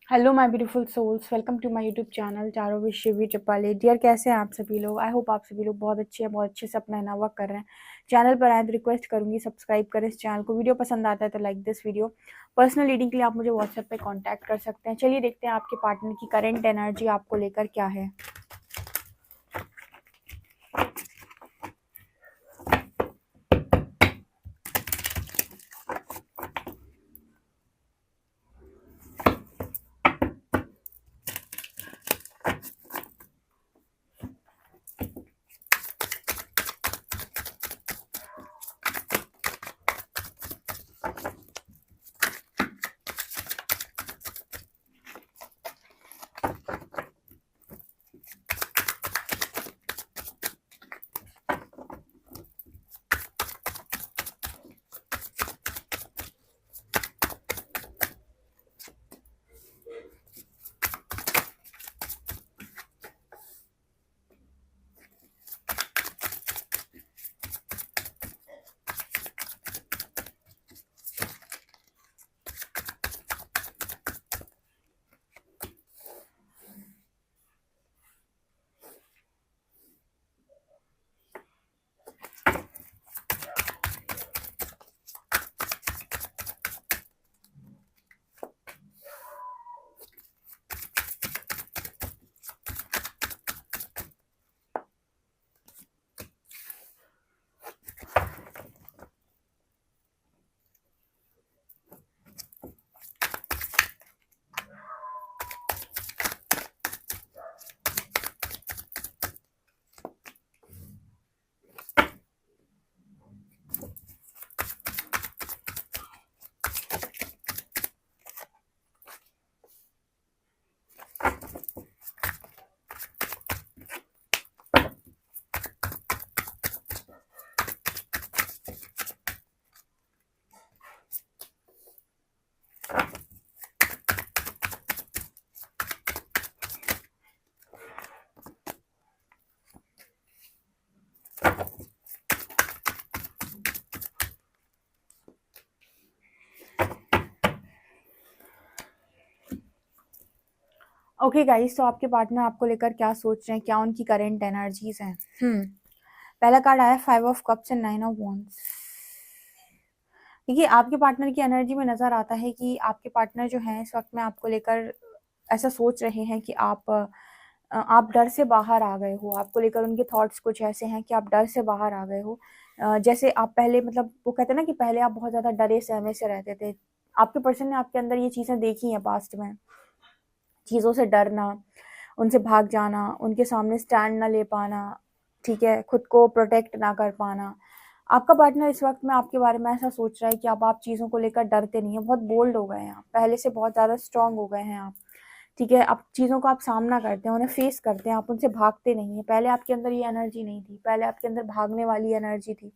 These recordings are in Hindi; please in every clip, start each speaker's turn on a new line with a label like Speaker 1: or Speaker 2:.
Speaker 1: Hello my beautiful souls, welcome to my YouTube channel चारों विद शिवी चपाले। डियर, कैसे हैं आप सभी लोग? आई होप आप सभी लोग बहुत अच्छे हैं, बहुत अच्छे से अपना इना वर्क कर रहे हैं। चैनल पर आए तो रिक्वेस्ट करूंगी सब्सक्राइब करें इस चैनल को। वीडियो पसंद आता है तो like this video. Personal reading के लिए आप मुझे व्हाट्सएप पे कांटेक्ट कर सकते हैं। चलिए देखते हैं आपके पार्टनर की करेंट एनर्जी आपको लेकर क्या है। ओके गाइस, तो आपके पार्टनर आपको लेकर क्या सोच रहे हैं, क्या उनकी करेंट एनर्जीज हैं। पहला कार्ड आया 5 of cups and 9 of wands. देखिए, आपके पार्टनर की एनर्जी में नजर आता है कि आपके पार्टनर जो हैं इस वक्त में आपको लेकर ऐसा सोच रहे हैं कि आप डर से बाहर आ गए हो। आपको लेकर उनके थॉट्स कुछ ऐसे हैं कि आप डर से बाहर आ गए हो। जैसे आप पहले, मतलब वो कहते हैं ना कि पहले आप बहुत ज्यादा डरे सहमे से रहते थे। आपके पर्सन ने आपके अंदर ये चीजें देखी हैं पास्ट में। चीज़ों से डरना, उनसे भाग जाना, उनके सामने स्टैंड ना ले पाना, ठीक है, खुद को प्रोटेक्ट ना कर पाना। आपका पार्टनर इस वक्त में आपके बारे में ऐसा सोच रहा है कि अब आप चीज़ों को लेकर डरते नहीं हैं, बहुत बोल्ड हो गए हैं आप, पहले से बहुत ज़्यादा स्ट्रांग हो गए हैं आप। ठीक है, अब चीज़ों का आप सामना करते हैं, उन्हें फेस करते हैं, आप उनसे भागते नहीं हैं। पहले आपके अंदर ये एनर्जी नहीं थी, पहले आपके अंदर भागने वाली एनर्जी थी।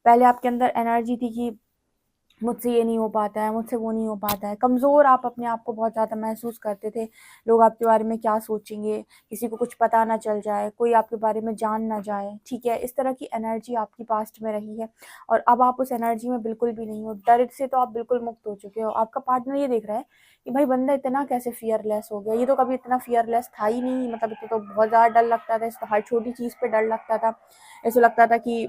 Speaker 1: पहले आपके अंदर एनर्जी थी कि मुझसे ये नहीं हो पाता है, मुझसे वो नहीं हो पाता है। कमज़ोर आप अपने आप को बहुत ज़्यादा महसूस करते थे। लोग आपके बारे में क्या सोचेंगे, किसी को कुछ पता ना चल जाए, कोई आपके बारे में जान ना जाए, ठीक है, इस तरह की एनर्जी आपकी पास्ट में रही है। और अब आप उस एनर्जी में बिल्कुल भी नहीं हो। डर से तो आप बिल्कुल मुक्त हो चुके हो। आपका पार्टनर ये देख रहा है कि भाई बंदा इतना कैसे फियरलेस हो गया, ये तो कभी इतना फियरलेस था ही नहीं। मतलब इतना तो बहुत ज़्यादा डर लगता था, इसको हर छोटी चीज़ पे डर लगता था। ऐसा लगता था कि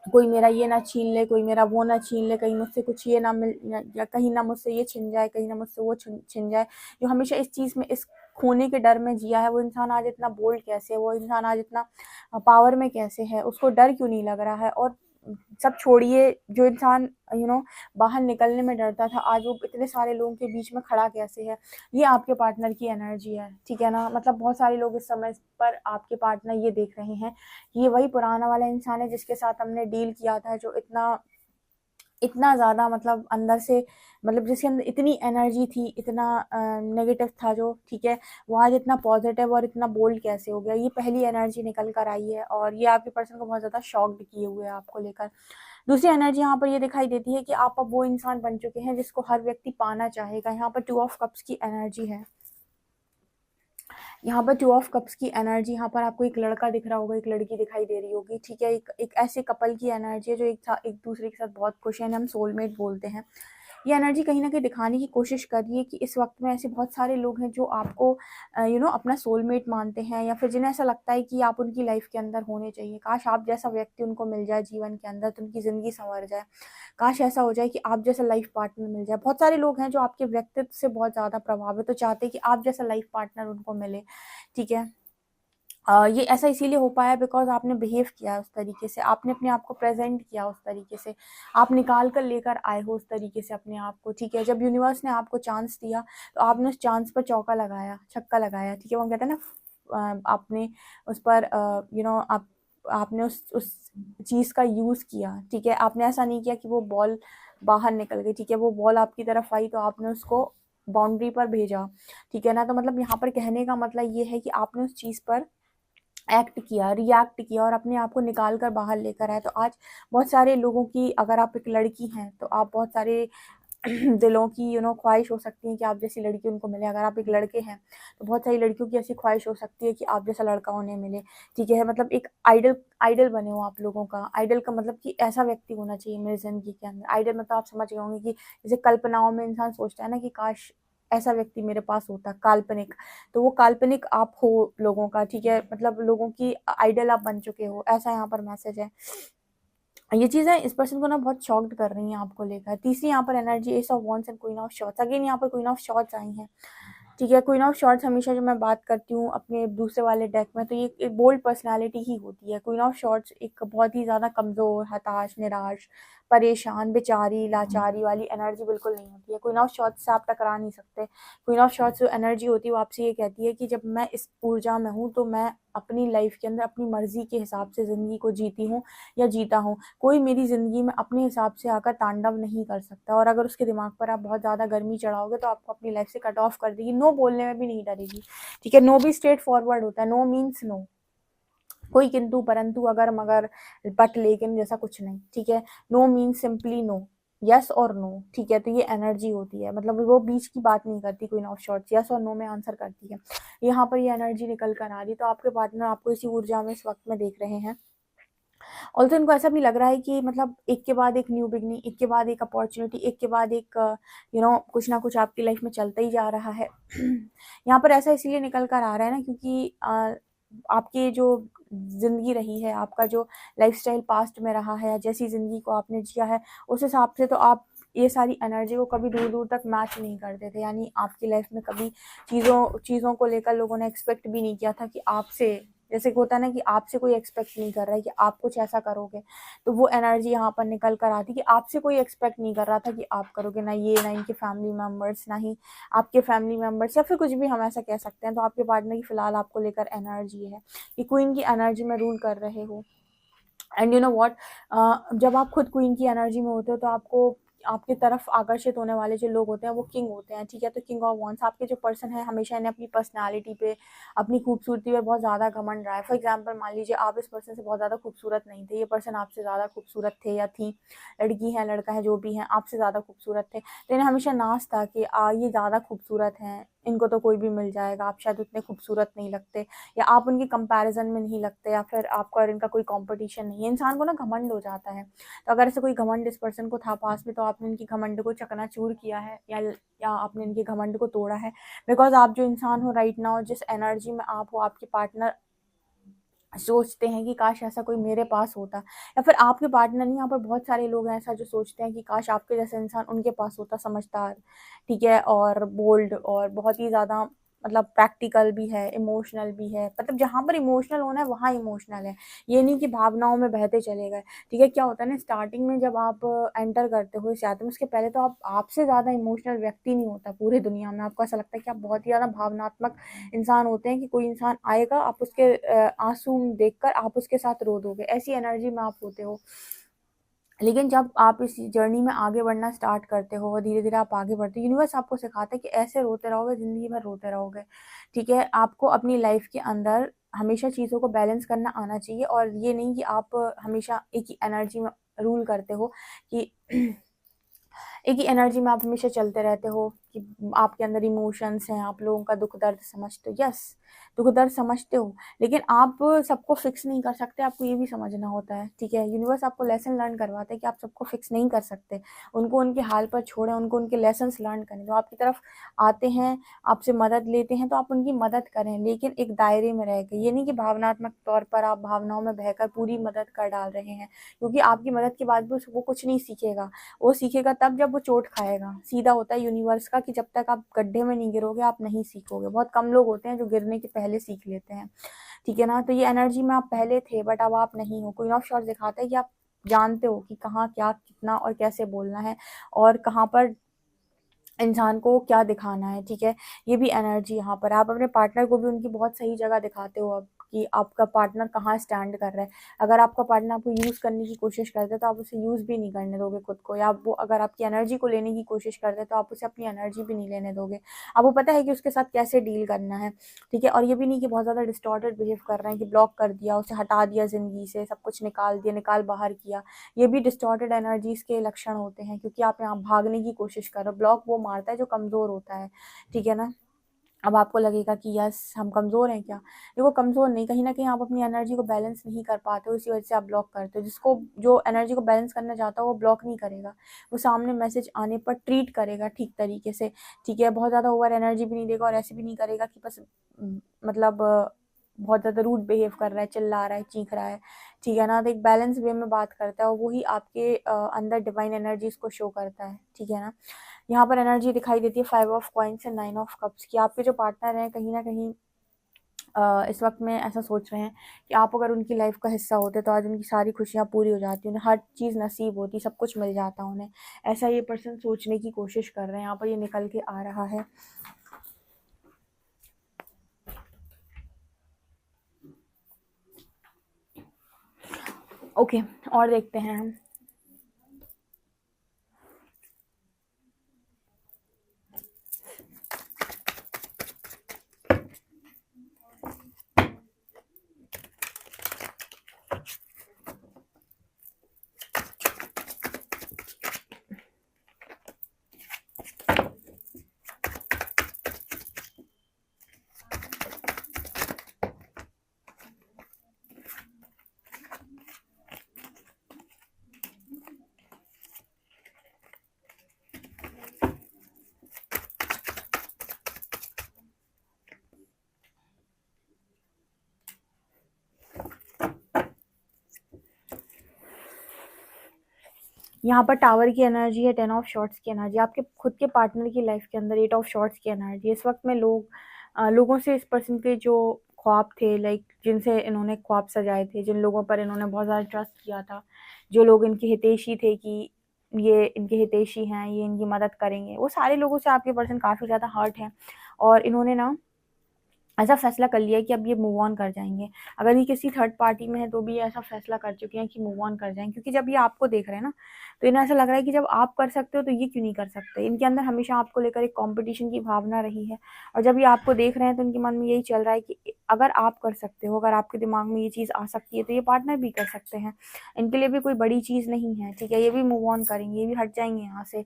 Speaker 1: कोई मेरा ये ना छीन ले, कोई मेरा वो ना छीन ले, कहीं मुझसे कुछ ये ना मिल, या कहीं ना मुझसे ये छिन जाए, कहीं ना मुझसे वो छिन जाए। जो हमेशा इस चीज़ में, इस खोने के डर में जिया है, वो इंसान आज इतना बोल्ड कैसे है, वो इंसान आज इतना पावर में कैसे है, उसको डर क्यों नहीं लग रहा है। और सब छोड़िए, जो इंसान बाहर निकलने में डरता था, आज वो इतने सारे लोगों के बीच में खड़ा कैसे है। ये आपके पार्टनर की एनर्जी है, ठीक है ना। मतलब बहुत सारे लोग इस समय पर आपके पार्टनर ये देख रहे हैं, ये वही पुराना वाला इंसान है जिसके साथ हमने डील किया था, जो इतना इतना ज़्यादा, मतलब अंदर से, मतलब जिसके अंदर इतनी एनर्जी थी, इतना नेगेटिव था जो, ठीक है, वो आज इतना पॉजिटिव और इतना बोल्ड कैसे हो गया। ये पहली एनर्जी निकल कर आई है और ये आपके पर्सन को बहुत ज़्यादा शॉक्ड किए हुए है आपको लेकर। दूसरी एनर्जी यहाँ पर ये दिखाई देती है कि आप अब वो इंसान बन चुके हैं जिसको हर व्यक्ति पाना चाहेगा। यहाँ पर 2 ऑफ कप्स की एनर्जी है। यहाँ पर 2 ऑफ कप्स की एनर्जी, यहाँ पर आपको एक लड़का दिख रहा होगा, एक लड़की दिखाई दे रही होगी, ठीक है। एक ऐसे कपल की एनर्जी है जो एक दूसरे के साथ बहुत खुश है, हम सोलमेट बोलते हैं। ये एनर्जी कहीं न कहीं दिखाने की कोशिश कर रही है कि इस वक़्त में ऐसे बहुत सारे लोग हैं जो आपको अपना सोलमेट मानते हैं, या फिर जिन्हें ऐसा लगता है कि आप उनकी लाइफ़ के अंदर होने चाहिए। काश आप जैसा व्यक्ति उनको मिल जाए जीवन के अंदर तो उनकी ज़िंदगी सँवर जाए। काश ऐसा हो जाए कि आप जैसा लाइफ़ पार्टनर मिल जाए। बहुत सारे लोग हैं जो आपके व्यक्तित्व से बहुत ज़्यादा प्रभावित, तो चाहते हैं कि आप जैसा लाइफ़ पार्टनर उनको मिले, ठीक है? ये ऐसा इसीलिए हो पाया बिकॉज़ आपने बिहेव किया उस तरीके से, आपने अपने आप को प्रेज़ेंट किया उस तरीके से, आप निकाल कर लेकर आए हो उस तरीके से अपने आप को, ठीक है? जब यूनिवर्स ने आपको चांस दिया, तो आपने उस चांस पर चौका लगाया, छक्का लगाया, ठीक है? वो कहते हैं ना, आपने उस पर आपने उस चीज़ का यूज़ किया, ठीक है? आपने ऐसा नहीं किया कि वो बॉल बाहर निकल गई, ठीक है? वो बॉल आपकी तरफ आई तो आपने उसको बाउंड्री पर भेजा, ठीक है ना? तो मतलब यहाँ पर कहने का मतलब ये है कि आपने उस चीज़ पर एक्ट किया, रिएक्ट किया और अपने आप को निकाल कर बाहर लेकर आए। तो आज बहुत सारे लोगों की, अगर आप एक लड़की हैं, तो आप बहुत सारे दिलों की ख्वाहिश हो सकती है कि आप जैसी लड़की उनको मिले। अगर आप एक लड़के हैं, तो बहुत सारी लड़कियों की ऐसी ख्वाहिश हो सकती है कि आप जैसा लड़का उन्हें मिले, ठीक है? मतलब एक आइडल आइडल बने हो आप लोगों का। आइडल का मतलब कि ऐसा व्यक्ति होना चाहिए मेरी ज़िंदगी के अंदर। आइडल मतलब आप समझ गए होंगे कि जैसे कल्पनाओं में इंसान सोचता है ना कि काश ऐसा व्यक्ति मेरे पास होता, काल्पनिक। तो वो काल्पनिक आप हो लोगों का, ठीक है? मतलब लोगों की आइडल आप बन चुके हो, ऐसा यहाँ पर मैसेज है। ये चीज़ें इस पर्सन को ना बहुत शॉक्ड कर रही हैं आपको लेकर। तीसरी यहाँ पर energy S of wands and queen of shorts. Again यहाँ पर क्वीन ऑफ शॉर्ट्स आई हैं, ठीक है? क्वीन ऑफ शॉर्ट्स हमेशा जब मैं बात करती हूँ अपने दूसरे वाले डेक में, तो ये एक बोल्ड पर्सनैलिटी ही होती है। क्वीन ऑफ शॉर्ट्स एक बहुत ही ज़्यादा कमज़ोर, हताश, निराश, परेशान, बेचारी, लाचारी वाली एनर्जी बिल्कुल नहीं होती है। क्वीन ऑफ शॉर्ट्स से आप टकरा नहीं सकते। क्वीन ऑफ शॉर्ट्स जो एनर्जी होती है वो आपसे ये कहती है कि जब मैं इस ऊर्जा में हूँ, तो मैं अपनी लाइफ़ के अंदर अपनी मर्ज़ी के हिसाब से ज़िंदगी को जीती हूँ या जीता हूँ। कोई मेरी ज़िंदगी में अपने हिसाब से आकर तांडव नहीं कर सकता, और अगर उसके दिमाग पर आप बहुत ज़्यादा गर्मी चढ़ाओगे तो आपको अपनी लाइफ से कट ऑफ कर देगी। नो बोलने में भी नहीं डरेगी, ठीक है? नो भी स्ट्रेट फॉरवर्ड होता है। नो मीन्स नो, कोई किंतु परंतु अगर मगर बट लेकिन जैसा कुछ नहीं, ठीक है? No means simply no, yes और नो, ठीक है? तो ये एनर्जी होती है, मतलब वो बीच की बात नहीं करती। क्वीन ऑफ शॉर्ट्स यस और नो में आंसर करती है। यहाँ पर ये एनर्जी निकल कर आ रही है, तो आपके पार्टनर आपको इसी ऊर्जा में इस वक्त में देख रहे हैं। ऑल्सो इनको ऐसा भी लग रहा है कि मतलब एक के बाद एक न्यू बिगनिंग, एक के बाद एक अपॉर्चुनिटी, एक के बाद एक कुछ ना कुछ आपकी लाइफ में चलता ही जा रहा है। यहाँ पर ऐसा इसीलिए निकल कर आ रहा है ना, क्योंकि आपकी जो ज़िंदगी रही है, आपका जो लाइफस्टाइल पास्ट में रहा है, जैसी ज़िंदगी को आपने जिया है, उस हिसाब से तो आप ये सारी एनर्जी को कभी दूर-दूर तक मैच नहीं करते थे। यानी आपकी लाइफ में कभी चीज़ों को लेकर लोगों ने एक्सपेक्ट भी नहीं किया था कि आपसे, जैसे कि होता है ना कि आपसे कोई एक्सपेक्ट नहीं कर रहा है कि आप कुछ ऐसा करोगे, तो वो एनर्जी यहाँ पर निकल कर आती कि आपसे कोई एक्सपेक्ट नहीं कर रहा था कि आप करोगे, ना ये, ना इनके फैमिली मेंबर्स, ना ही आपके फैमिली मेंबर्स, या फिर कुछ भी हम ऐसा कह सकते हैं। तो आपके पार्टनर की फिलहाल आपको लेकर एनर्जी है कि क्वीन की एनर्जी में रूल कर रहे हो। एंड यू नो व्हाट, जब आप खुद क्वीन की एनर्जी में होते हो तो आपको आपकी तरफ आकर्षित होने वाले जो लोग होते हैं वो किंग होते हैं, ठीक है? तो किंग ऑफ वांड्स आपके जो पर्सन है, हमेशा इन्हें अपनी पर्सनालिटी पे, अपनी खूबसूरती पे बहुत ज़्यादा घमंड रहा है। फॉर एग्जांपल मान लीजिए आप इस पर्सन से बहुत ज़्यादा खूबसूरत नहीं थे, ये पर्सन आपसे ज़्यादा खूबसूरत थे या थी, लड़की है लड़का है जो भी हैं, आपसे ज़्यादा खूबसूरत थे, तो इन्हें हमेशा नाज था कि ये ज़्यादा खूबसूरत हैं, इनको तो कोई भी मिल जाएगा, आप शायद उतने खूबसूरत नहीं लगते, या आप उनके कंपैरिजन में नहीं लगते, या फिर आपका और इनका कोई कंपटीशन नहीं है। इंसान को ना घमंड हो जाता है। तो अगर ऐसे कोई घमंड इस पर्सन को था पास में, तो आपने इनकी घमंड को चकनाचूर किया है, या आपने इनके घमंड को तोड़ा है। बिकॉज आप जो इंसान हो राइट नाउ, जिस एनर्जी में आप हो, आपके पार्टनर सोचते हैं कि काश ऐसा कोई मेरे पास होता, या फिर आपके पार्टनर नहीं, यहाँ पर बहुत सारे लोग हैं ऐसा जो सोचते हैं कि काश आपके जैसा इंसान उनके पास होता, समझदार, ठीक है, और बोल्ड, और बहुत ही ज़्यादा मतलब प्रैक्टिकल भी है, इमोशनल भी है। मतलब जहाँ पर इमोशनल होना है वहाँ इमोशनल है, ये नहीं कि भावनाओं में बहते चले गए, ठीक है? क्या होता है ना, स्टार्टिंग में जब आप एंटर करते हो इस यात्रा में, उसके पहले तो आप आपसे ज़्यादा इमोशनल व्यक्ति नहीं होता पूरी दुनिया में। आपको ऐसा लगता है कि आप बहुत ही ज़्यादा भावनात्मक इंसान होते हैं, कि कोई इंसान आएगा, आप उसके आंसू देखकर आप उसके साथ रो दोगे, ऐसी एनर्जी में आप होते हो। लेकिन जब आप इस जर्नी में आगे बढ़ना स्टार्ट करते हो, धीरे-धीरे आप आगे बढ़ते हो, यूनिवर्स आपको सिखाता है कि ऐसे रोते रहोगे, ज़िंदगी भर रोते रहोगे, ठीक है? आपको अपनी लाइफ़ के अंदर हमेशा चीज़ों को बैलेंस करना आना चाहिए, और ये नहीं कि आप हमेशा एक ही एनर्जी में रूल करते हो, कि एक ही एनर्जी में आप हमेशा चलते रहते हो कि आपके अंदर इमोशंस हैं, आप लोगों का दुख दर्द समझते हो, यस दुख दर्द समझते हो, लेकिन आप सबको फिक्स नहीं कर सकते, आपको ये भी समझना होता है, ठीक है। यूनिवर्स आपको लेसन लर्न करवाता है कि आप सबको फिक्स नहीं कर सकते, उनको उनके हाल पर छोड़ें, उनको उनके लेसन्स लर्न करें। जो आपकी तरफ आते हैं, आपसे मदद लेते हैं, तो आप उनकी मदद करें, लेकिन एक दायरे में रह के। ये नहीं कि भावनात्मक तौर पर आप भावनाओं में बहकर पूरी मदद कर डाल रहे हैं, क्योंकि आपकी मदद के बाद भी वो कुछ नहीं सीखेगा। वो सीखेगा तब जब वो चोट खाएगा। सीधा होता है यूनिवर्स का कि जब तक आप गड्ढे में नहीं गिरोगे आप नहीं सीखोगे। बहुत कम लोग होते हैं जो गिरने के पहले सीख लेते हैं, ठीक है ना। तो ये एनर्जी में आप पहले थे बट अब आप नहीं हो। क्वीन ऑफ शॉर्ट्स दिखाता है कि आप जानते हो कि कहाँ क्या कितना और कैसे बोलना है और कहाँ पर इंसान को क्या दिखाना है, ठीक है। ये भी एनर्जी यहाँ पर आप अपने पार्टनर को भी उनकी बहुत सही जगह दिखाते हो अब कि आपका पार्टनर कहाँ स्टैंड कर रहा है। अगर आपका पार्टनर आपको यूज़ करने की कोशिश करता है तो आप उसे यूज़ भी नहीं करने दोगे खुद को, या वो अगर आपकी एनर्जी को लेने की कोशिश करता है तो आप उसे अपनी एनर्जी भी नहीं लेने दोगे। आपको पता है कि उसके साथ कैसे डील करना है, ठीक है। और ये भी नहीं कि बहुत ज़्यादा डिस्टॉर्टेड बिहेव कर रहे हैं कि ब्लॉक कर दिया, उसे हटा दिया ज़िंदगी से, सब कुछ निकाल दिया, निकाल बाहर किया। ये भी डिस्टॉर्टेड एनर्जीज के लक्षण होते हैं, क्योंकि आप यहाँ भागने की कोशिश कर रहे हो। ब्लॉक वो मारता है जो कमज़ोर होता है, ठीक है ना। अब आपको लगेगा कि यस हम कमज़ोर हैं क्या, देखो कमज़ोर नहीं, कहीं ना कहीं आप अपनी एनर्जी को बैलेंस नहीं कर पाते हो, इसी वजह से आप ब्लॉक करते हो। जिसको जो एनर्जी को बैलेंस करना चाहता है वो ब्लॉक नहीं करेगा, वो सामने मैसेज आने पर ट्रीट करेगा ठीक तरीके से, ठीक है। बहुत ज़्यादा ओवर एनर्जी भी नहीं देगा और ऐसे भी नहीं करेगा कि बस मतलब बहुत ज़्यादा रूड बिहेव कर रहा है, चिल्ला रहा है, चीख रहा है, ठीक है ना। तो एक बैलेंस वे में बात करता है और वही आपके अंदर डिवाइन एनर्जीज को शो करता है, ठीक है ना। यहाँ पर एनर्जी दिखाई देती है 5 of coins and 9 of cups की। आपके जो पार्टनर हैं कहीं ना कहीं इस वक्त में ऐसा सोच रहे हैं कि आप अगर उनकी लाइफ का हिस्सा होते तो आज उनकी सारी खुशियाँ पूरी हो जाती, उन्हें हर चीज़ नसीब होती, सब कुछ मिल जाता उन्हें। ऐसा ये पर्सन सोचने की कोशिश कर रहे हैं, यहाँ पर ये निकल के आ रहा है। ओके, और देखते हैं हम। यहाँ पर टावर की एनर्जी है, 10 ऑफ शॉर्ट्स की एनर्जी, आपके खुद के पार्टनर की लाइफ के अंदर 8 ऑफ शॉर्ट्स की एनर्जी। इस वक्त में लोगों से इस पर्सन के जो ख्वाब थे, लाइक जिनसे इन्होंने ख्वाब सजाए थे, जिन लोगों पर इन्होंने बहुत ज़्यादा ट्रस्ट किया था, जो लोग इनके हितैषी थे कि ये इनके हितैषी हैं, ये इनकी मदद करेंगे, वो सारे लोगों से आपके पर्सन काफ़ी ज़्यादा हर्ट हैं और इन्होंने ना ऐसा फैसला कर लिया है कि अब ये मूव ऑन कर जाएंगे। अगर ये किसी थर्ड पार्टी में है तो भी ये ऐसा फैसला कर चुके हैं कि मूव ऑन कर जाएंगे, क्योंकि जब ये आपको देख रहे हैं ना तो इन्हें ऐसा लग रहा है कि जब आप कर सकते हो तो ये क्यों नहीं कर सकते। इनके अंदर हमेशा आपको लेकर एक कंपटीशन की भावना रही है और जब ये आपको देख रहे हैं तो इनके मन में यही चल रहा है कि अगर आप कर सकते हो, अगर आपके दिमाग में ये चीज़ आ सकती है तो ये पार्टनर भी कर सकते हैं। इनके लिए भी कोई बड़ी चीज़ नहीं है, ठीक है। ये भी मूव ऑन करेंगे, ये भी हट जाएंगे यहाँ से,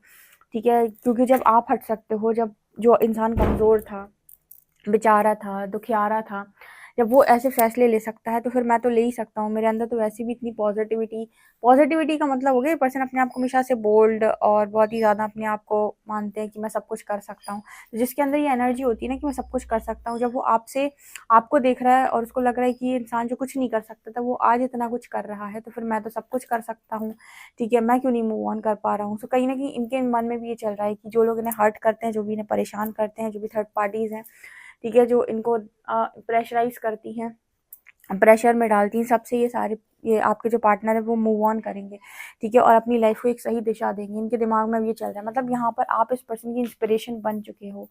Speaker 1: ठीक है। क्योंकि जब आप हट सकते हो, जब जो इंसान कमज़ोर था, बेचारा था, दुखियारा था, जब वो ऐसे फैसले ले सकता है तो फिर मैं तो ले ही सकता हूँ। मेरे अंदर तो वैसे भी इतनी पॉजिटिविटी का मतलब हो गया, ये पर्सन अपने आप को हमेशा से बोल्ड और बहुत ही ज़्यादा अपने आप को मानते हैं कि मैं सब कुछ कर सकता हूँ। तो जिसके अंदर ये एनर्जी होती है ना कि मैं सब कुछ कर सकता हूँ, जब वो आपको देख रहा है और उसको लग रहा है कि ये इंसान जो कुछ नहीं कर सकता था वो आज इतना कुछ कर रहा है, तो फिर मैं तो सब कुछ कर सकता हूँ, ठीक है। मैं क्यों नहीं मूव ऑन कर पा रहा हूँ। तो कहीं ना कहीं इनके मन में भी ये चल रहा है कि जो लोग इन्हें हर्ट करते हैं, जो भी इन्हें परेशान करते हैं, जो भी थर्ड पार्टीज़ हैं, ठीक है, जो इनको प्रेशराइज करती हैं, प्रेशर में डालती हैं, सबसे ये आपके जो पार्टनर है वो मूव ऑन करेंगे, ठीक है, और अपनी लाइफ को एक सही दिशा देंगे। इनके दिमाग में अब ये चल रहा है, मतलब यहाँ पर आप इस पर्सन की इंस्पिरेशन बन चुके हो,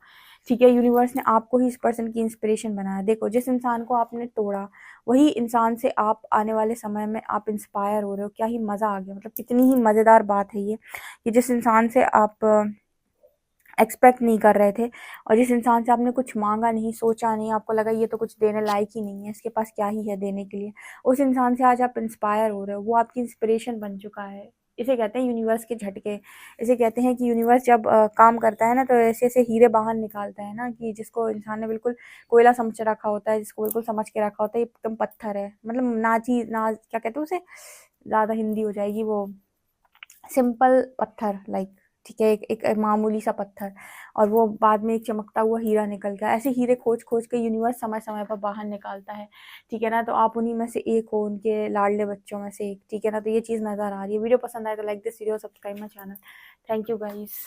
Speaker 1: ठीक है। यूनिवर्स ने आपको ही इस पर्सन की इंस्पिरेशन बनाया। देखो जिस इंसान को आपने तोड़ा वही इंसान से आप आने वाले समय में आप इंस्पायर हो रहे हो। क्या ही मज़ा आ गया, मतलब कितनी ही मज़ेदार बात है ये कि जिस इंसान से आप एक्सपेक्ट नहीं कर रहे थे और जिस इंसान से आपने कुछ मांगा नहीं, सोचा नहीं, आपको लगा ये तो कुछ देने लायक ही नहीं है, इसके पास क्या ही है देने के लिए, उस इंसान से आज आप इंस्पायर हो रहे हो, वो आपकी इंस्पिरेशन बन चुका है, इसे कहते हैं यूनिवर्स के झटके। इसे कहते हैं कि यूनिवर्स जब काम करता है ना, तो ऐसे ऐसे हीरे बाहर निकालता है ना, कि जिसको इंसान ने बिल्कुल कोयला समझ रखा होता है, जिसको बिल्कुल समझ के रखा होता है ये एकदम पत्थर है, मतलब ना क्या कहते हैं उसे, ज़्यादा हिंदी हो जाएगी वो, सिंपल पत्थर लाइक, ठीक है, एक मामूली सा पत्थर, और वो बाद में एक चमकता हुआ हीरा निकल गया। ऐसे हीरे खोज खोज के यूनिवर्स समय समय पर बाहर निकालता है, ठीक है ना। तो आप उन्हीं में से एक हो, उनके लाडले बच्चों में से एक, ठीक है ना। तो ये चीज़ नज़र आ रही है। वीडियो पसंद आए तो like this video, subscribe my channel. Thank you guys.